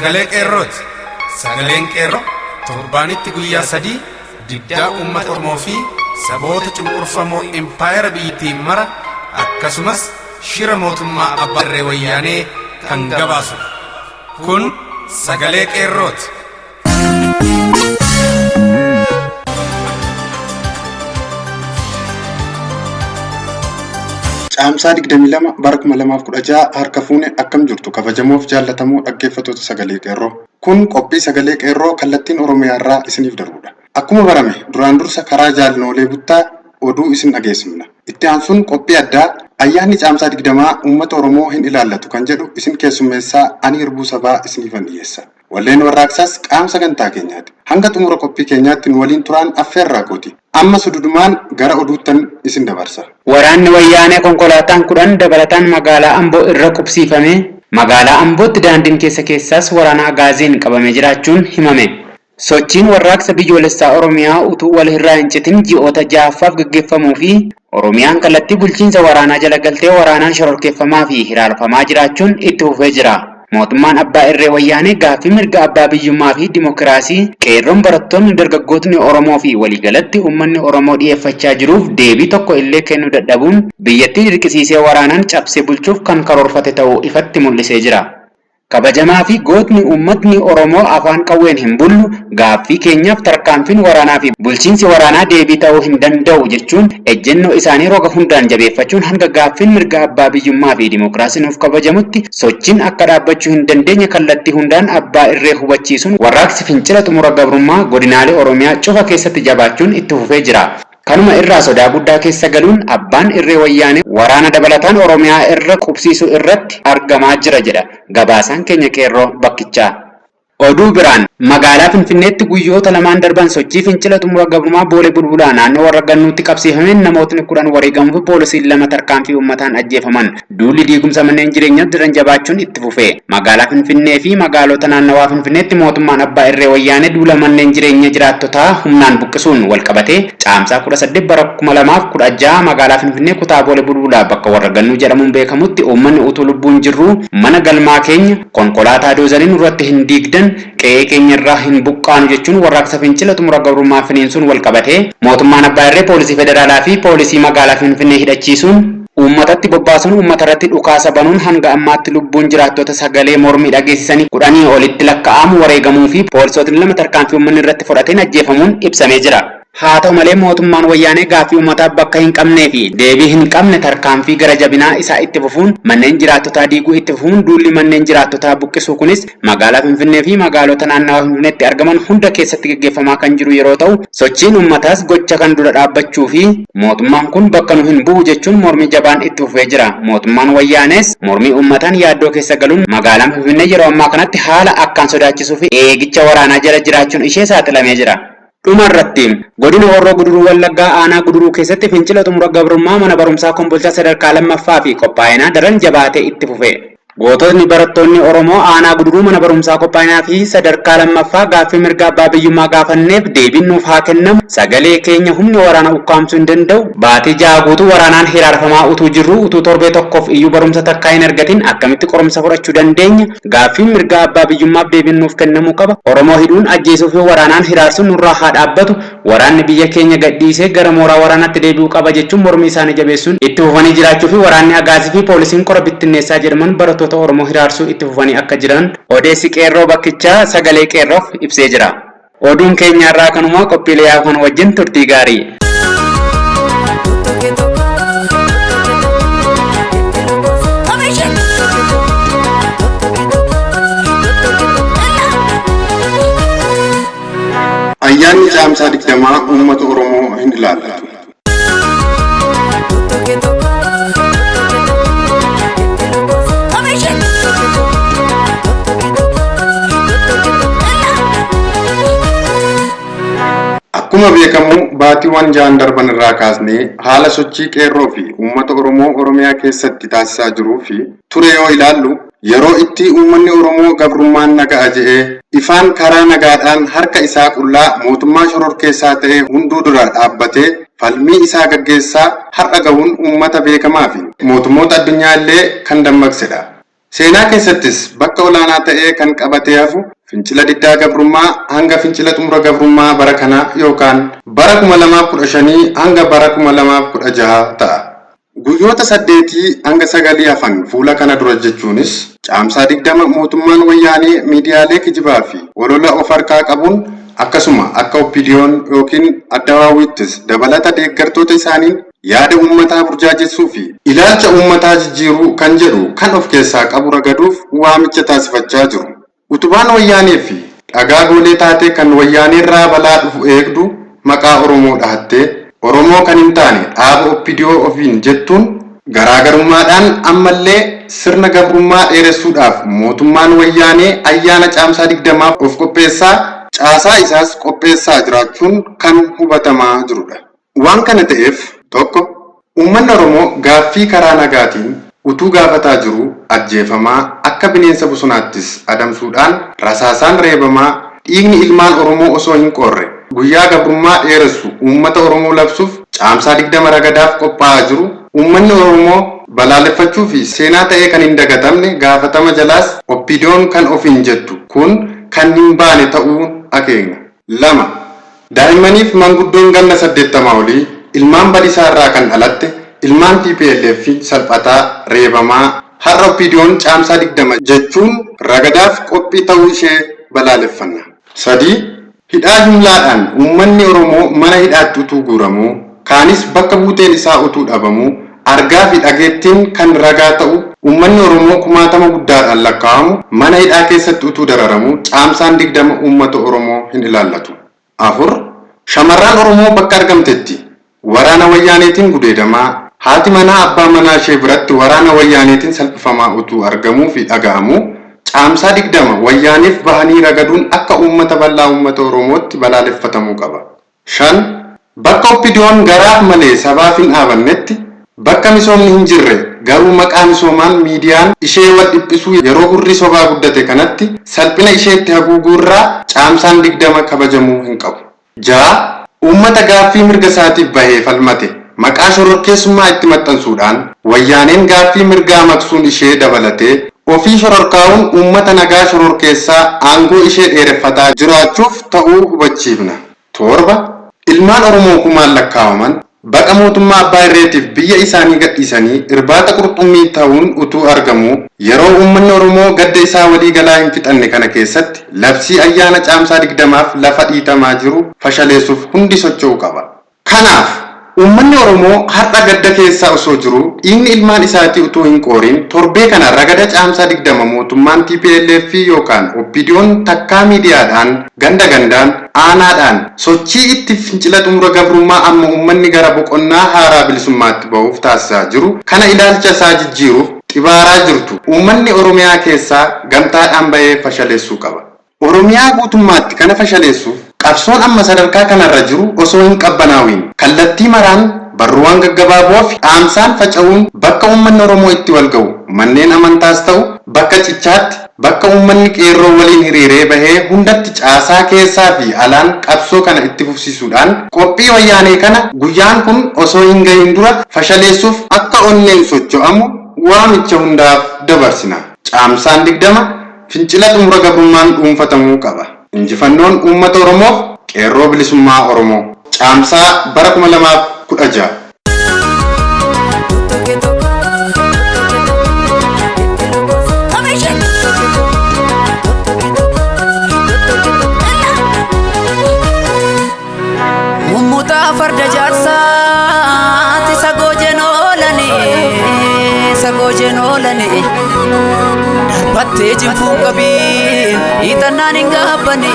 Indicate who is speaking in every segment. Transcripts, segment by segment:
Speaker 1: Sagalee qeerrooti. Sagaleen qeerroo torbaanitti guyyaa 3 diddaa uummata Oromoo fi saboota cunqurfamoo impaayera biyyattii mara akkasumas shira mootummaa abbaa irree wayyaanee kan gabaasu. Kun sagalee qeerrooti.
Speaker 2: Caamsaa 22 bara 2016 harka fuune akkam jirtu kabajamoof jaallatamoo dhaggeeffattoota sagalee qeerroo. Kun qophii sagalee qeerroo kallattiin Oromiyaa irraa isiniif darbudha. Akkuma barame duraan dursa karaa jaalnoolee buttaa oduu isin dhageessifna. Itti aansuun qophii addaa ayyaanni caamsaa 20 uummata Oromoo hin ilaallatu kan jedhu isin keessummeessaa ani Hirbuu Sabaa isiniifan dhiyeessa. Walleen warraaqsaas qaama sagantaa keenyaati. Hanga xumura qophii keenyaatti nu waliin turaan affeerraa kooti. Amma sududumaan gara oduuttan isin dabarsa.
Speaker 3: Waraanni wayyaanee konkolaataan 10 dabalataan magaalaa Amboo irra qubsiifame. Magaalaa Ambootti daandiin keessaas waraana agaaziin qabamee jiraachuun himame. Sochiin warraaqsa biyyoolessaa Oromiyaa utuu wal irraa hin citin ji'oota 6ffaaf gaggeeffamuu fi Oromiyaan kallattii bulchiinsa waraanaa jala galtee waraanaan shororkeeffamaa fi hiraalfamaa jiraachuun itti fufee jira. Mootummaan abbaa irree wayyaanee gaaffii mirga abbaa biyyummaa fi dimokiraasii qeerroon barattoonni dargaggootni Oromoo fi waliigalatti uummanni Oromoo dhiyeeffachaa jiruuf deebii tokko illee kennuu dadhabuun biyyattii dirqisiisee waraanaan cabsee bulchuuf kan karoorfate ta'uu ifatti mul'isee jira. Kabajamaa fi gootni uummatni Oromoo afaan qawween hin bullu gaaffii keenyaaf tarkaanfiin waraanaa fi bulchiinsi waraanaa deebii ta'uu hin danda'u jechuun ejjennoo isaanii roga hundaan jabeeffachuun hanga gaaffiin mirga abbaa biyyummaa fi dimokiraasii nuuf kabajamutti sochiin akka dhaabbachuu hin dandeenye kallattii hundaan abbaa irree hubachiisuun warraaqsi fincila xumura gabrummaa godinaalee Oromiyaa cufa keessatti jabaachuun itti fufee jira. Kanuma irraa sodaa guddaa keessa galuun abbaan irree wayyaanee waraana dabalataan Oromiyaa irra qubsiisuu irratti argamaa jira jedha gabaasaan keenya qeerroo bakkichaa. Oduu biraan magaalaa Finfinneetti guyyoota lamaan darban sochii fincila xumura gabrummaa Boolee Bulbulaa naannoo warra gannuutti qabsiifameen namootni 10 wareegamuu fi poolisiin 2 tarkaanfii uummataan ajjeefaman. Duulli diigumsa manneen jireenyaa daran jabaachuun itti fufee. Magaalaa Finfinnee fi magaalota naannawaa Finfinneetti mootummaan abbaa irree wayyaanee duula manneen jireenyaa jiraattotaa humnaan buqqisuun wal qabatee caamsaa 18 bara 2016 magaalaa Finfinnee kutaa Boolee Bulbulaa bakka warra gannuu jedhamuun beekamutti uummanni utuu lubbuun jirru mana galmaa keenya konkolaataa doozaniin irratti hin diigdan qe'ee keenya irraa hin buqqaanu jechuun warraaqsa fincila xumura gabrummaa finiinsuun wal qabatee mootummaan abbaa irree poolisii federaalaa fi poolisii magaalaa Finfinnee hidhachiisuun uummatatti bobbaasuun uummata irratti dhukaasa banuun hanga ammaatti lubbuun jiraattota sagalee mormii dhageessisanii 10 olitti lakkaa'amu wareegamuu fi poolisootni 2 tarkaanfii uummanni irratti fudhateen ajjeefamuun ibsamee jira. Haa ta'u malee mootummaan wayyaanee gaaffii uummataa bakka hin qabnee fi deebii hin qabne tarkaanfii gara jabinaa isaa itti fufuun manneen jiraattotaa diiguu itti fufuun duulli manneen jiraattotaa buqqisuu kunis magaalaa Finfinnee fi magaalota naannawaa Finfinneetti argaman hunda keessatti gaggeeffamaa kan jiru yeroo ta'u sochiin uummataas gocha kan dura dhaabbachuu fi mootummaan kun bakka nu hin bu'u jechuun mormii jabaan itti fufee jira. Mootummaan wayyaanees mormii uummataan yaaddoo keessa galuun magaalaan Finfinnee yeroo ammaa kanatti haala akkaan sodaachisuu fi eegicha waraanaa jala jiraachuun ishee saaxilamee jira. Dhumarratti godina Horroo Guduruu Wallaggaa aanaa Guduruu keessatti fincila xumura gabrummaa mana barumsaa Kombolchaa sadarkaa 2ffaa fi qophaa'inaa daran jabaatee itti fufe. Gootonni barattoonni Oromoo aanaa Guduruu mana barumsaa qophaa'inaa fi sadarkaa 2ffaa gaaffii mirga abbaa biyyummaa gaafanneef deebiin nuuf haa kennamu sagalee keenya humni waraana ukkaamsuu hin danda'u baatii 6 guutuu waraanaan hiraarfamaa utuu jirru utuu torbee tokkoof iyyuu barumsa takkaa hin argatin akkamitti qorumsa fudhachuu dandeenya gaaffiin mirga abbaa biyyummaaf deebiin nuuf kennamuu qaba. Oromoo hidhuun ajjeesuu fi waraanaan hiraarsuun nurraa haa dhaabbatu waraanni biyya keenya gadhiisee gara mooraa waraanaatti deebi'uu qaba jechuun mormii isaanii jabeessuun itti fufanii jiraachuu fi waraanni agaazii fi poolisiin qora bittinneessaa jedhaman barattoota Oromoo hiraarsuu itti fufanii akka jiran odeessi qeerroo bakkichaa sagalee qeerroof ibsee jira. Oduun keenyarraa kanuma qophiilee hafan wajjin turtii gaarii.
Speaker 2: Ayyaanni caamsaa 20 uummata Oromoo hin ilaallatu. Akkuma beekamu baatiiwwan 6 darban irraa kaasnee haala sochii qeerroo fi uummata Oromoo Oromiyaa keessatti taasisaa jiruu fi ture yoo ilaallu yeroo itti uummanni Oromoo gabrummaan naga'a jedhee ifaan karaa nagaadhaan harka isaa qullaa mootummaa shororkeessaa ta'e hunduu dura dhaabbatee falmii isaa gaggeessaa har'a gahuun uummata beekamaa fi mootummoota addunyaa illee kan dammaqsedha. Seenaa keessattis bakka olaanaa ta'ee kan qabatee hafu fincila diddaa gabrummaa hanga fincila xumura gabrummaa bara kanaa yookaan bara 2015 hanga bara 2016 ta'a. Guyyoota 8 hanga 9 hafan fuula kana dura jechuunis caamsaa 20 mootummaan wayyaanee miidiyaalee kijibaa fi olola of harkaa qabuun akkasuma akka oppidiyoon yookiin addawaawwittis dabalata deeggartoota isaaniin yaada uummataa burjaajessuu fi ilaalcha uummataa jijjiiruu kan jedhu kan of keessaa qabu ragaduuf waamicha taasifachaa jiru. Utubaan wayyaanee fi dhagaa goolee taatee kan wayyaaneerraa balaa dhufu eegdu maqaa Oromoo dhahattee Oromoo kan hin taane dhaaba oppidiyoo ofiin jettuun garaagarummaadhaan ammallee sirna gabrummaa dheeressuudhaaf mootummaan wayyaanee ayyaana caamsaa 20 of qopheessaa caasaa isaas qopheessaa jiraachuun kan hubatamaa jirudha. Waan kana ta'eef tokko uummanni Oromoo gaaffii karaa nagaatiin utuu gaafataa jiru ajjeefamaa akka bineensa bosonaattis adamsuudhaan rasaasaan reebamaa dhiigni ilmaan Oromoo osoo hin qorre guyyaa gabrummaa dheeressu uummata Oromoo labsuuf caamsaa 20 ragadaaf qophaa'aa jiru uummanni Oromoo balaaleffachuu fi seenaa ta'ee kan hin dagatamne gaafatama jalaas oppidiyoon kan ofiin jettu kun kan hin baane ta'uu akeekna. 2. Daa'immaniif manguddoon ganna 80 olii ilmaan badisaa irraa kan dhalatte ilmaan TPLF salphataa reebamaa har'a oppidiyoon caamsaa 20 jechuun ragadaaf qophii ta'uu ishee balaaleffanna. 3. Hidhaa jumlaadhaan uummanni Oromoo mana hidhaatti utuu guuramuu kaanis bakka buuteen isaa utuu dhabamuu argaa fi dhageettiin kan ragaa ta'u uummanni Oromoo kumaatama guddaadhaan lakkaa'amu mana hidhaa keessatti utuu dararamu caamsaan 20 uummata Oromoo hin ilaallatu. 4. Shamarran Oromoo bakka argamtetti waraana wayyaaneetiin gudeedamaa haati manaa abbaa manaa ishee biratti waraana wayyaaneetiin salphifamaa utuu argamuu fi dhaga'amu caamsaa 20 wayyaaniif bahanii ragaduun akka uummata bal'aa uummata Oromootti balaaleffatamuu qaba. 5. Bakka oppidiyoon garaaf malee sabaaf hin dhaabannetti bakka misoomni hin jirre garuu maqaa misoomaan miidiyaan ishee wal dhiphisuu yeroo hurrii sobaa guddate kanatti salphina isheetti haguuguurraa caamsaan 20 kabajamuu hin qabu. 6. Uummata gaaffii mirga isaatiif bahee falmate maqaa shororkeessummaa itti maxxansuudhaan wayyaaneen gaaffii mirgaa maqsuun ishee dabalatee ofii shororkaa'uun uummata nagaa shororkeessaa aangoo ishee dheereffataa jiraachuuf ta'uu hubachiifna. 7. Ilmaan Oromoo kumaan lakkaa'aman baqa mootummaa abbaa irreetiif biyya isaanii gadhiisanii irbaata qurxummii ta'uun utuu argamu yeroo uummanni Oromoo gadda isaa walii galaa hin fixanne kana keessatti labsii ayyaana caamsaa 20f lafa dhiitamaa jiru fashaleessuuf hundi socho'uu qaba. Kanaaf uummanni Oromoo har'a gadda keessaa osoo jiru dhiigni ilmaan isaatii utuu hin qooriin torbee kana ragada caamsaa 20 mootummaan TPLF yookaan oppidiyoon takkaa miidiyaadhaan ganda gandaan aanaadhaan sochii itti fincila xumura gabrummaa amma uummanni gara boqonnaa haaraa bilisummaatti ba'uuf taasisaa jiru kana ilaalcha isaa jijjiiruuf xibaaraa jirtu uummanni Oromiyaa keessaa gamtaadhaan ba'ee fashaleessuu qaba. Oromiyaa guutummaatti kana fashaleessuuf qabsoon amma sadarkaa kanarra jiru osoo hin qabbanaa'in kallattii maraan barruuwwan gaggabaaboo fi dhaamsaan faca'uun bakka uummanni Oromoo itti wal ga'u manneen amantaas ta'u bakka cichaatti bakka uummanni qeerroo waliin hiriiree bahee hundatti caasaa keessaa fi alaan qabsoo kana itti fufsiisuudhaan qophii wayyaanee kana guyyaan kun osoo hin gahin dura fashaleessuuf akka onneen socho'amu waamicha hundaaf dabarsina. Caamsaan 20 fincila xumura gabrummaan dhuunfatamuu qaba. Injifannoon uummata Oromoof qeerroo bilisummaa Oromoo. Caamsaa bara 2016.
Speaker 4: Farda jaarsaati sagoojen oolani darbattee jinfuun qabiin hiixannaan hin gaabbani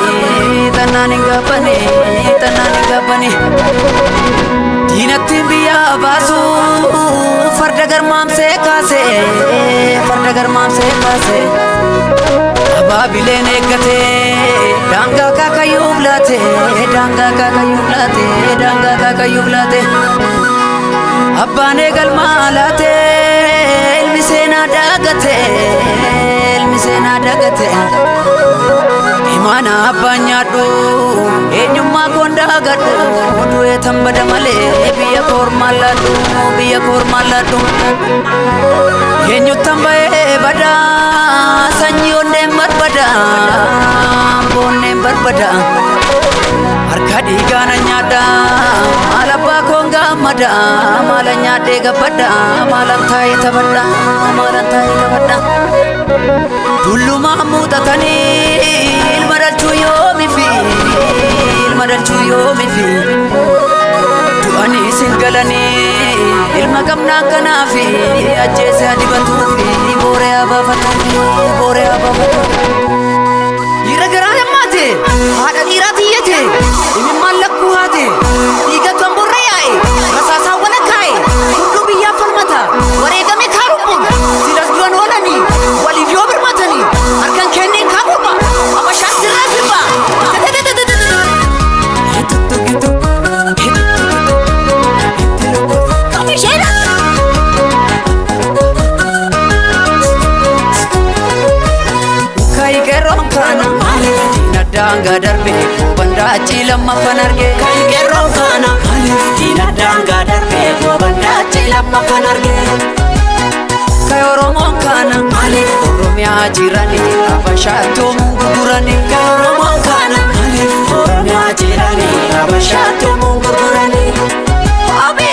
Speaker 4: diinattiin biyyaa baasu farda garmaamsee kaase abaabileen eeggate daangaa kaakayyuuf laate abbaan eegalmaa laate ilmi seenaa dagate mana banyaadhu eenyummaa koondaa gadhu du'ee tambada malee biyya koormaaladhu eenyuttan ba'ee bada sanyii onneen barbada boonneen barbada harka dhiigaana nyaadha maal abbaa koon gammada maala nyaadhee gabbadha maalan taa'ee taphadha tullumaa muuxatanii ilma dhalchuu yoomifi du'anii isin galanii ilma qabnaa kanaafi ajjeese adibatuufi booree abaafatuufi dhiira garaa nammaate haadha dhiiraa tiyyate imimmaan lakkuu haate dhiigatu hamburra yaa'e rasaasaa wala kaa'e hunduu biyyaaf falmata wareegame kaarubbuun silas du'an oolanii waliif yoo birmatanii harkan kenneen kaagurba abashaas sirraa sirba Danga darbe banda chilama fanarge kai gerro kana dina danga darbe banda chilama fanarge kai oromo kana oromia jirani abashato mungurani kai oromo kana oromia jirani abashato mungurani abe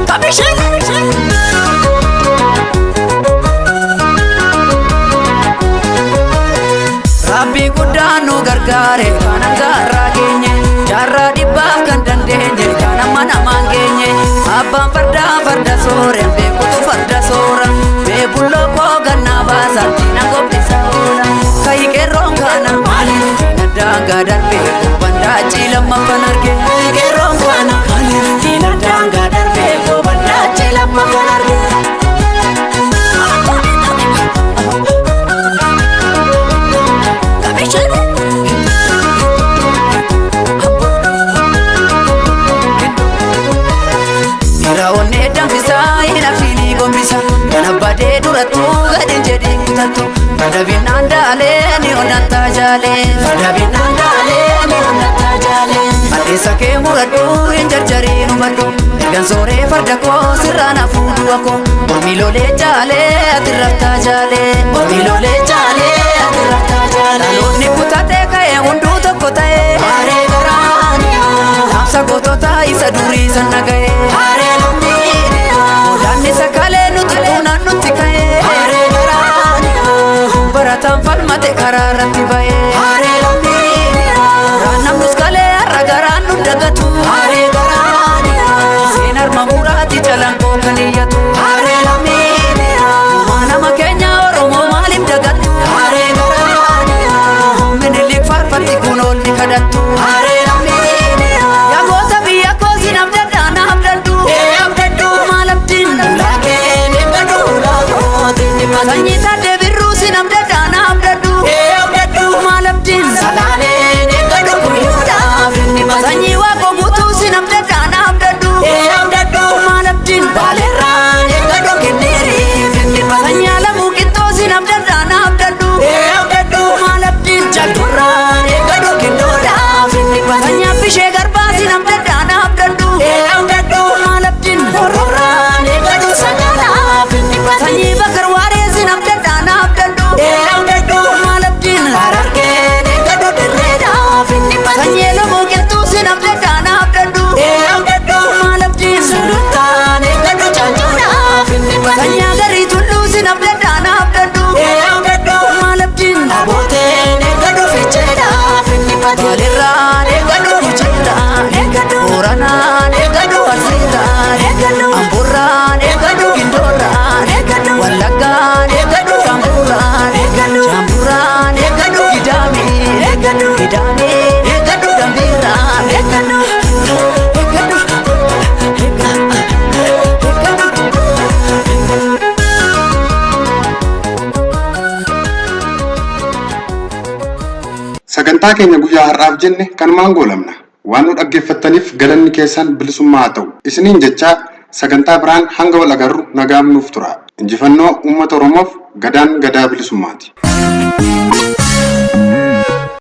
Speaker 4: kabishan Rabbi guddanu gargaare kana garraa geenye jaarraa dhibbaaf kan dandeenye kana mana mangeenye abbaan farda soore beekutu farda soora beebulloo koo gannaa baasa diina gobbisa oola kayi qeerroon kana maaliif diina daangaa darbe bandaa ciilamma fanarge kayi qeerroon kana maaliif diina daangaa darbe bandaa ciilamma fanarge Badee durattu gadin jedhin kutattu Fadabinaan daalee ni onnataa jaalee Addeessa kee muradhu hin jarjariin hubadhu Ergan sooree farda koo sirraan hafuudhu akkoo Mormii lolee jaalee ati raftaa jaalee Dhaloonni kutatee ka'ee hunduu tokko ta'ee Haaree garaan dhaamsa goototaa isa durii sanna ga'ee Odaanni sakalee nuti tuunaan nuti ka'ee Haaree garaan barataan falmate karaa irratti ba'ee Raan namnus kalee har'a garaan nu dagatu Haaree garaan seen harma muraati jalaan koo kan iyyatu Uumaa nama keenya Oromoo maaliif dagattu Haaree garaan Minilik faarfatti kun oolni kadhattu Yaa goota biyya koo sin abdadhaa na abdaddu Sanyii taatee birruu sin abdadhaa na abdaddu Maalabdiin salaaleen eeggadhu guyyuudhaaf Sanyii waaqoo guutuu sin abdadhaa na abdaddu Maalabdiin baaleerraan eeggadhu kenneeriif Sanyii alamuu qixxoo sin abdadhaa na abdaddu Maalabdiin jalturraan eeggadhu kennoodhaaf Sanyii abbishee garbaa sin abdadhaa na abdaddu Maalabdiin hororraan eeggadhu sagalaaf Sanyii bakar waaree sin abdadhaa na abdaddu Maalabdiin harargeen eeggadhu dirreedhaaf Sanyii lomuu qilxuu sin abdadhaa na abdaddu Maalabdiin sulultaan eeggadhu caancuudhaaf Sanyii agarii tulluu sin abdadhaa na abdaddu Maalabdiin abooteen eeggadhu ficheedhaaf Baalirraan eeggadhu gujiirraan Booranaan eeggadhu arsiirraan Amburraan eeggadhu gindoorraan Wallaggaan eeggadhu Jamburraan eeggadhu Gidaamiin eeggadhu Dambiirraan
Speaker 2: Sagantaa keenya guyyaa har'aaf jenne kanumaan goolabna. Waan nu dhaggeeffattaniif galanni keessan bilisummaa haa ta'u. Isiniin jechaa sagantaa biraan hanga wal agarru nagaan nuuf tura. Injifannoo uummata Oromoof gadaan gadaa bilisummaati.